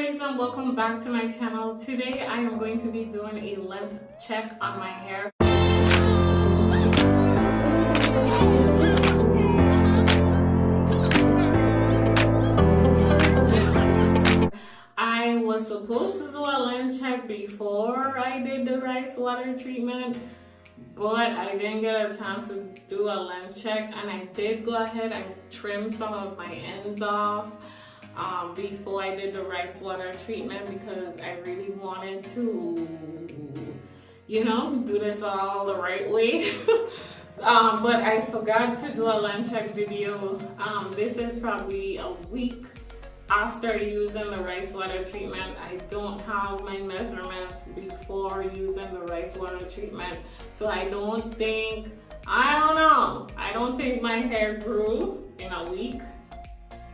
guys, and welcome back to my channel. Today I am going to be doing a length check on my hair. I was supposed to do a length check before I did the rice water treatment, but I didn't get a chance to do a length check, and I did go ahead and trim some of my ends off before I did the rice water treatment because I really wanted to, do this all the right way. But I forgot to do a length check video. This is probably a week after using the rice water treatment. I don't have my measurements before using the rice water treatment, so I don't think my hair grew in a week.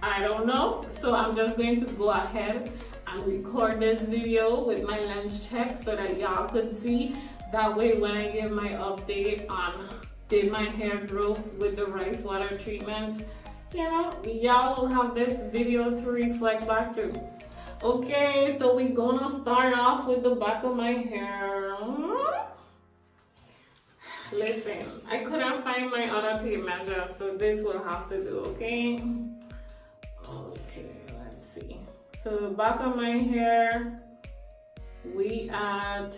I don't know, so I'm just going to go ahead and record this video with my length check so that y'all could see. That way when I give my update on did my hair grow with the rice water treatments, y'all will have this video to reflect back to. Okay, so we're gonna start off with the back of my hair. Listen, I couldn't find my other tape measure, so this will have to do, okay? Okay, let's see. So the back of my hair, we add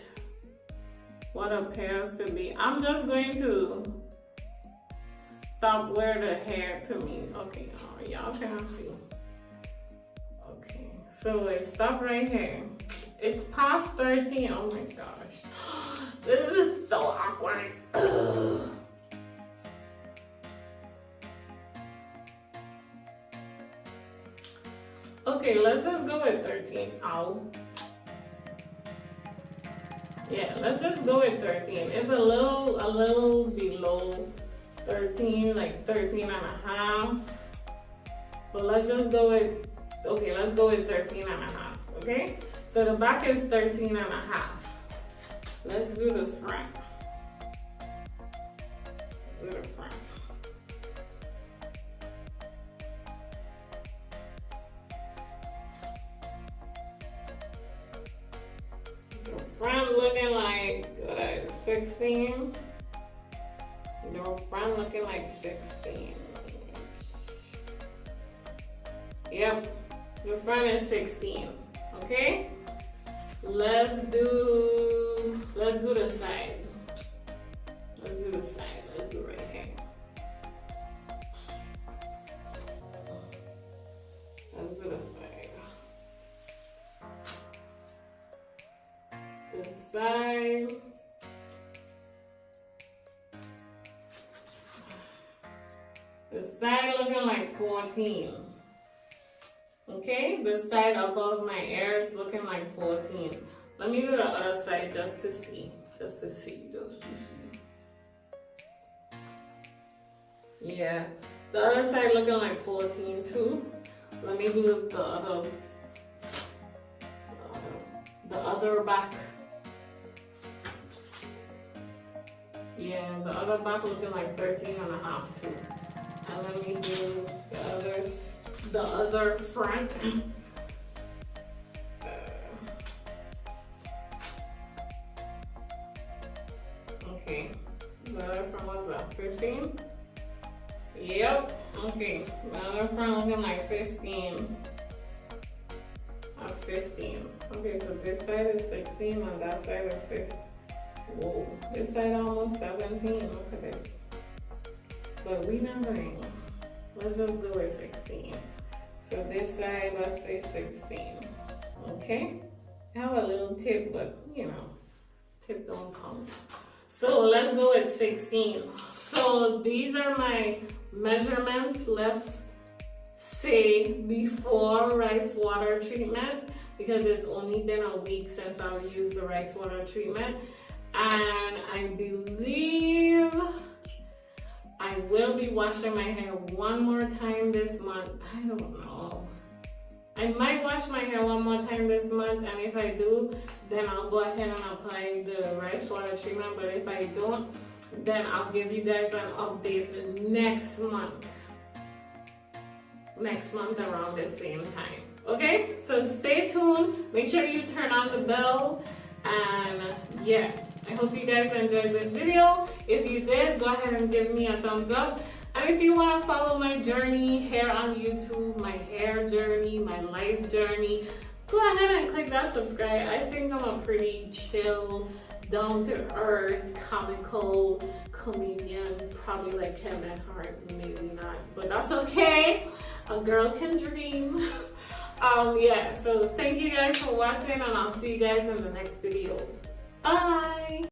what appears to be, I'm just going to stop where the hair to me. Okay, y'all can see. Okay, so it stopped right here. It's past 13. Oh my gosh. This is so awkward. Okay, let's just go with 13. Ow. Yeah, let's just go with 13. It's a little below 13, like 13 and a half. But let's just go with, okay, let's go with 13 and a half, okay? So the back is 13 and a half. Let's do the front. Let's do the front. The front looking like 16. The front looking like 16. Yep, the front is 16. Okay, let's do the side. Let's do the side. Let's do right here. Let's do the side. The side. The side looking like 14. Okay, the side above my ear is looking like 14. Let me do the other side just to see. Yeah, the other side looking like 14 too. Let me do the other back. Yeah, the other back looking like 13 and a half too. And let me do the other front. Okay, the other front was that 15? Yep, okay, the other front looking like 15. That's 15. Okay, so this side is 16 and that side is 15. Whoa, this side almost 17. Look at this. But we never know. Let's just go with 16. So this side, let's say 16. Okay? I have a little tip, but tip don't count. So let's go with 16. So these are my measurements, let's say before rice water treatment, because it's only been a week since I've used the rice water treatment. And I believe I will be washing my hair one more time this month. I don't know. I might wash my hair one more time this month, and if I do, then I'll go ahead and apply the rice water treatment. But if I don't, then I'll give you guys an update next month. Next month around the same time. Okay, so So stay tuned. Make sure you turn on the bell. And yeah, I hope you guys enjoyed this video. If you did, go ahead and give me a thumbs up. And if you want to follow my journey here on YouTube, my hair journey, my life journey, go ahead and click that subscribe. I think I'm a pretty chill, down-to-earth, comical comedian. Probably like Kevin Hart, maybe not, but that's okay. A girl can dream. Yeah, so thank you guys for watching, and I'll see you guys in the next video. Bye!